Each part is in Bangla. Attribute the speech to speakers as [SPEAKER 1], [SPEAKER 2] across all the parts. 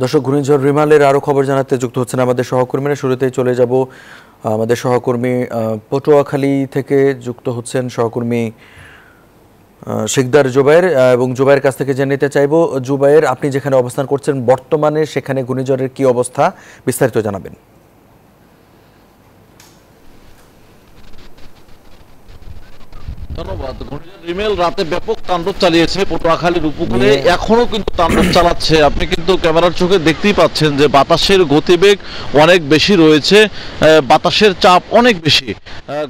[SPEAKER 1] দর্শক, ঘূর্ণিঝড় রিমালের আরও খবর জানাতে যুক্ত হচ্ছেন আমাদের সহকর্মীরা। শুরুতেই চলে যাব আমাদের সহকর্মী পটুয়াখালী থেকে যুক্ত হচ্ছেন সহকর্মী শিকদার জুবায়ের, এবং জুবায়ের কাছ থেকে জেনে নিতে চাইব, জুবায়ের, আপনি যেখানে অবস্থান করছেন বর্তমানে সেখানে ঘূর্ণিঝড়ের কি অবস্থা, বিস্তারিত জানাবেন।
[SPEAKER 2] ধন্যবাদ। ঘূর্ণিঝড় রিমেল রাতে ব্যাপক তাণ্ডব চালিয়েছে পটুয়াখালীর উপকূলে, এখনো কিন্তু তাণ্ডব চালাচ্ছে। আপনি কিন্তু ক্যামেরার চোখে দেখতেই পাচ্ছেন যে বাতাসের গতিবেগ অনেক বেশি রয়েছে, বাতাসের চাপ অনেক বেশি,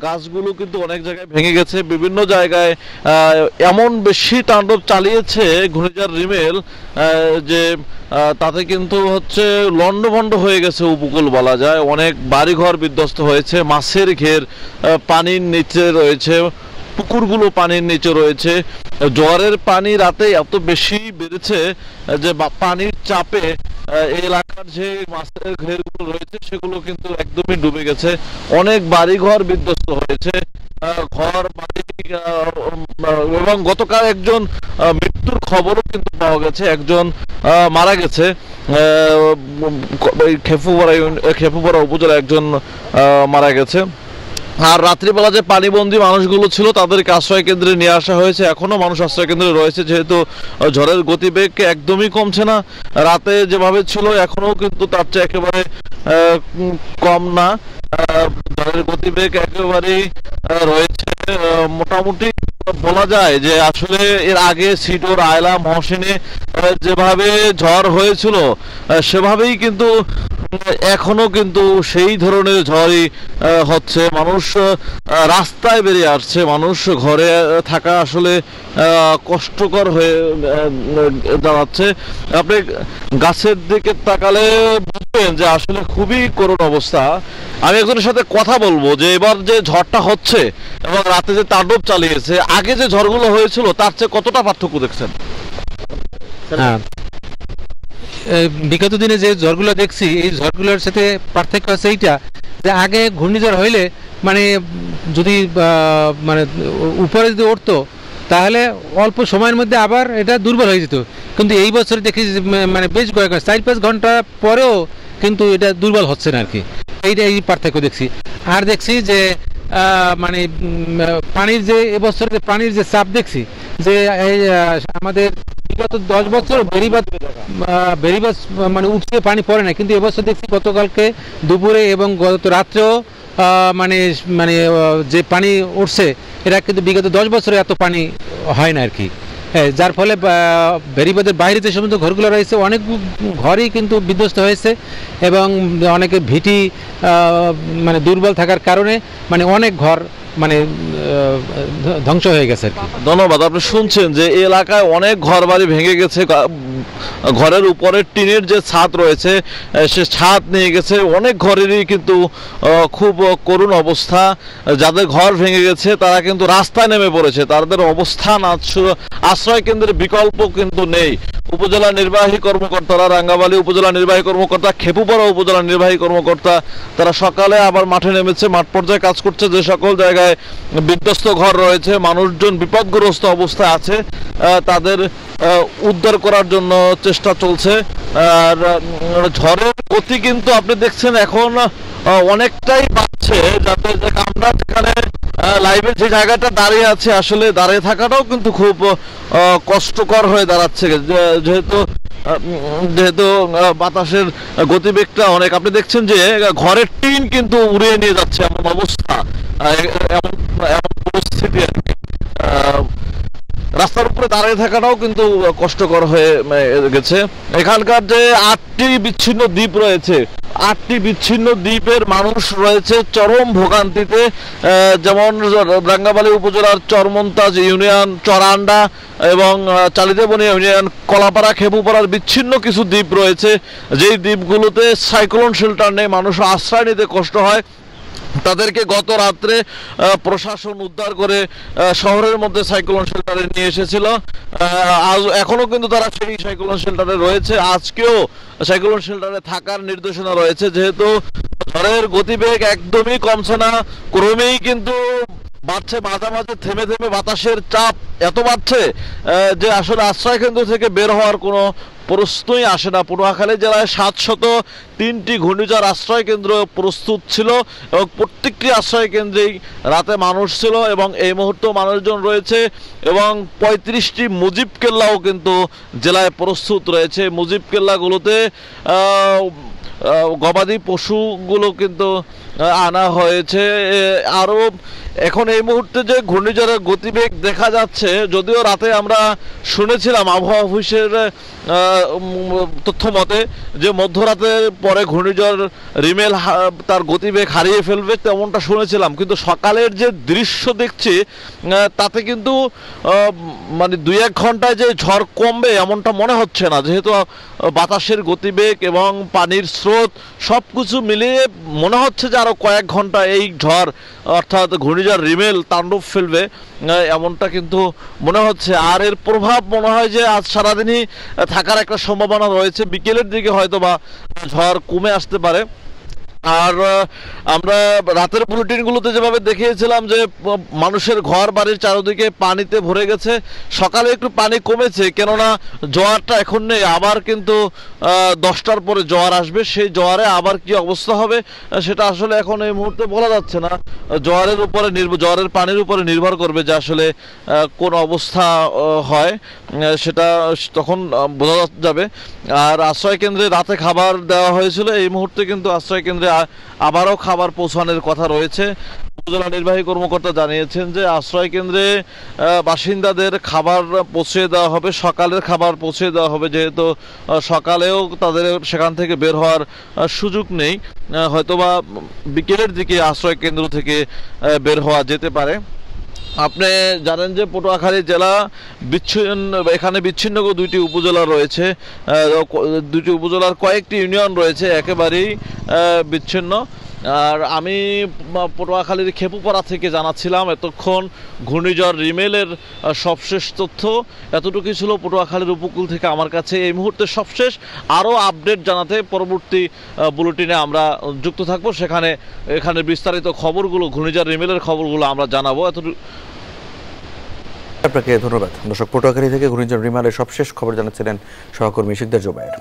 [SPEAKER 2] গাছগুলো কিন্তু অনেক জায়গায় ভেঙে গেছে। বিভিন্ন জায়গায় এমন বেশি তাণ্ডব চালিয়েছে ঘূর্ণিঝড় রিমেল যে তাতে কিন্তু হচ্ছে লন্ডভন্ড হয়ে গেছে উপকূল বলা যায়। অনেক বাড়িঘর বিধ্বস্ত হয়েছে, মাছের ঘের পানির নিচে রয়েছে, পুকুরগুলো পানির নিচে রয়েছে। জ্বরের পানি রাতে এত বেশি বেড়েছে যে পানির চাপে এই এলাকার যে মাছের ঘেরগুলো রয়েছে সেগুলো কিন্তু একদমই ডুবে গেছে। অনেক বাড়িঘর বিধ্বস্ত হয়েছে, ঘর বাড়ি, এবং গতকাল একজন মৃত্যুর খবরও কিন্তু পাওয়া গেছে, একজন মারা গেছে। খেপুপাড়া উপজেলা একজন মারা গেছে। আর রাত্রিবেলা যে পানিবন্দী মানুষগুলো ছিল তাদেরকে আশ্রয় কেন্দ্রে নিয়ে আসা হয়েছে। এখনো মানুষ আশ্রয় কেন্দ্রে রয়েছে, যেহেতু ঝড়ের গতিবেগ একদমই কমছে না। রাতে যেভাবে ছিল এখনো কিন্তু তার চেয়ে একেবারে কম না, ঝড়ের গতিবেগ একেবারেই রয়েছে। মোটামুটি বলা যায় যে আসলে এর আগে সিডোর, আয়লা, মহসিনে যেভাবে ঝড় হয়েছিল সেভাবেই কিন্তু এখনো কিন্তু সেই ধরনের ঝড়ই হচ্ছে। মানুষ রাস্তায় বেরিয়ে আসছে, মানুষ ঘরে থাকা আসলে কষ্টকর হয়ে দাঁড়াচ্ছে। আপনি গাছের দিকে তাকালে বুঝবেন যে আসলে খুবই করুণ অবস্থা। আমি একজনের সাথে কথা বলবো যে এবার যে ঝড়টা হচ্ছে এবং রাতে যে তাণ্ডব চালিয়েছে, আগে যে ঝড়গুলো হয়েছিল তার চেয়ে কতটা পার্থক্য দেখছেন?
[SPEAKER 3] হ্যাঁ, বিগত দিনে যে ঝড়গুলো দেখছি এই ঝড়গুলোর সাথে পার্থক্য আছে এইটা যে আগে ঘূর্ণিঝড় হইলে মানে যদি মানে উপরে যদি উঠতো তাহলে অল্প সময়ের মধ্যে আবার এটা দুর্বল হয়ে যেত, কিন্তু এই বছর দেখি মানে বেশ কয়েক 4-5 ঘন্টা পরেও কিন্তু এটা দুর্বল হচ্ছে না আর কি। এইটা এই পার্থক্য দেখছি। আর দেখছি যে মানে পানির যে এবছরের পানির যে চাপ দেখছি যে এই আমাদের বিগত 10 বছর বেরিবাদ মানে উঠছে, পানি পড়ে না, কিন্তু এবছর দেখছি গতকালকে দুপুরে এবং গত রাত্রেও মানে মানে যে পানি উঠছে এটা কিন্তু বিগত 10 বছরে এত পানি হয় না আর কি। হ্যাঁ, যার ফলে বেরিবাদের বাইরে যে সমস্ত ঘরগুলো রয়েছে অনেক ঘরই কিন্তু বিধ্বস্ত হয়েছে, এবং অনেকে ভিটি মানে দুর্বল থাকার কারণে মানে অনেক ঘর মানে ধ্বংস হয়ে গেছে আর কি।
[SPEAKER 2] ধন্যবাদ। আপনি শুনছেন যে এই এলাকায় অনেক ঘর বাড়ি ভেঙে গেছে, ঘরের উপরে টিনের যে ছাদ রয়েছে সে ছাদ নিয়ে গেছে। অনেক ঘরেরই কিন্তু খুব করুণ অবস্থা। যাদের ঘর ভেঙে গেছে তারা কিন্তু রাস্তায় নেমে পড়েছে, তাদের অবস্থান আশ্রয় কেন্দ্রের বিকল্প কিন্তু নেই। উপজেলা নির্বাহী কর্মকর্তারা, রাঙ্গামালী উপজেলা নির্বাহী কর্মকর্তা, খেপুপাড়া উপজেলা নির্বাহী কর্মকর্তা, তারা সকালে আবার মাঠে নেমেছে, মাঠ পর্যায়ে কাজ করছে। যে সকল জায়গায় বিধ্বস্ত ঘর রয়েছে, মানুষজন বিপদগ্রস্ত অবস্থায় আছে, তাদের উদ্ধার করার জন্য চেষ্টা চলছে। আর ঝড়ের গতি কিন্তু আপনি দেখছেন এখন অনেকটাই বাড়ছে, যাতে আমরা যেখানে লাইভে যে জায়গাটা দাঁড়িয়ে আছে আসলে দাঁড়িয়ে থাকাটাও কিন্তু খুব কষ্টকর হয়ে দাঁড়াচ্ছে, যেহেতু বাতাসের গতিবেগটা অনেক। আপনি দেখছেন যে ঘরের টিন কিন্তু উড়িয়ে নিয়ে যাচ্ছে, এমন অবস্থা, এমন পরিস্থিতি আর কি। রাস্তার উপরে দাঁড়িয়ে থাকাটাও কিন্তু কষ্টকর হয়ে গেছে। এখানকার যে 8টি বিচ্ছিন্ন দ্বীপ রয়েছে, 8টি বিচ্ছিন্ন দ্বীপের মানুষ রয়েছে চরম ভোগান্তিতে। যেমন রাঙ্গামালী উপজেলার চরমন্তাজ ইউনিয়ন, চরান্ডা এবং চালিদেবনী ইউনিয়ন, কলাপাড়া, খেপুপাড়ার বিচ্ছিন্ন কিছু দ্বীপ রয়েছে, যেই দ্বীপগুলোতে সাইক্লোন শেল্টার নেই, মানুষ আশ্রয় নিতে কষ্ট হয়। তাদেরকে গত রাত্রে প্রশাসন উদ্ধার করে শহরের মধ্যে সাইক্লোন শেল্টারে নিয়ে এসেছিল। আজ এখনো কিন্তু তারা সেই সাইক্লোন শেল্টারে রয়েছে, আজকেও সাইক্লোন শেল্টারে থাকার নির্দেশনা রয়েছে। যেহেতু ঝড়ের গতিবেগ একদমই কমছে না, ক্রমেই কিন্তু বাড়ছে, মাঝে মাঝে থেমে থেমে বাতাসের চাপ এত বাড়ছে যে আসলে আশ্রয় কেন্দ্র থেকে বের হওয়ার কোনো প্রশ্নই আসে না। পটুয়াখালী জেলায় 703টি ঘূর্ণিঝড় আশ্রয় কেন্দ্র প্রস্তুত ছিল এবং প্রত্যেকটি আশ্রয় কেন্দ্রেই রাতে মানুষ ছিল এবং এই মুহূর্তেও মানুষজন রয়েছে এবং 35টি মুজিব কেল্লাও কিন্তু জেলায় প্রস্তুত রয়েছে। মুজিব কেল্লাগুলোতে গবাদি পশুগুলো কিন্তু আনা হয়েছে। আরও এখন এই মুহূর্তে যে ঘূর্ণিঝড়ের গতিবেগ দেখা যাচ্ছে, যদিও রাতে আমরা শুনেছিলাম আবহাওয়া অফিসের তথ্য মতে যে মধ্যরাতের পরে ঘূর্ণিঝড় রিমেল তার গতিবেগ হারিয়ে ফেলবে, তেমনটা শুনেছিলাম, কিন্তু সকালের যে দৃশ্য দেখছি তাতে কিন্তু মানে 2-1 ঘন্টায় যে ঝড় কমবে এমনটা মনে হচ্ছে না, যেহেতু বাতাসের গতিবেগ এবং পানির স্রোত সব কিছু মিলিয়ে মনে হচ্ছে যে আরও কয়েক ঘন্টা এই ঝড় অর্থাৎ ঘূর্ণিঝড় রিমেল তাণ্ডব ফেলবে এমনটা কিন্তু মনে হচ্ছে। আর এর প্রভাব মনে হয় যে আজ সারাদিনই থাকার একটা সম্ভাবনা রয়েছে, বিকেলের দিকে হয়তো বা ঝড় কমে আসতে পারে। আর আমরা রাতের বুলেটিনগুলোতে যেভাবে দেখিয়েছিলাম যে মানুষের ঘর বাড়ির চারদিকে পানিতে ভরে গেছে, সকালে একটু পানি কমেছে, কেননা জোয়ারটা এখন নেই, আবার কিন্তু 10টার পরে জোয়ার আসবে। সেই জোয়ারে আবার কি অবস্থা হবে সেটা আসলে এখন এই মুহূর্তে বলা যাচ্ছে না। জোয়ারের পানির উপরে নির্ভর করবে যে আসলে কোন অবস্থা হয়, সেটা তখন বোঝা যাবে। আর আশ্রয় কেন্দ্রে রাতে খাবার দেওয়া হয়েছিল, এই মুহূর্তে কিন্তু আশ্রয় কেন্দ্রে আবারও খাবার পৌঁছানোর কথা রয়েছে। উপজেলা নির্বাহী কর্মকর্তা জানিয়েছেন যে আশ্রয় কেন্দ্রে বাসিন্দাদের খাবার পৌঁছে দেওয়া হবে, সকালের খাবার পৌঁছে দেওয়া হবে, যেহেতু সকালেও তাদের সেখান থেকে বের হওয়ার সুযোগ নেই, হয়তোবা বিকেলের দিকে আশ্রয় কেন্দ্র থেকে বের হওয়া যেতে পারে। আপনি জানেন যে পটুয়াখালী জেলা এখানে বিচ্ছিন্ন 2টি উপজেলা রয়েছে, 2টি উপজেলার কয়েকটি ইউনিয়ন রয়েছে, একেবারেই বিচ্ছিন্ন। আর আমি পটুয়াখালীর খেপুপাড়া থেকে জানাচ্ছিলাম এতক্ষণ ঘূর্ণিঝড় রিমেলের সবশেষ তথ্য এতটুকুই ছিল পটুয়াখালীর উপকূল থেকে আমার কাছে এই মুহূর্তে সবশেষ। আরও আপডেট জানাতে পরবর্তী বুলেটিনে আমরা যুক্ত থাকবো, এখানে বিস্তারিত খবরগুলো, ঘূর্ণিঝড় রিমেলের খবরগুলো আমরা জানাবো।
[SPEAKER 1] আপনাকে ধন্যবাদ। দর্শক, পটুয়াখালী থেকে ঘূর্ণিঝড় রিমেলের সবশেষ খবর জানাচ্ছিলেন সহকর্মী শিকদার জোবায়ের।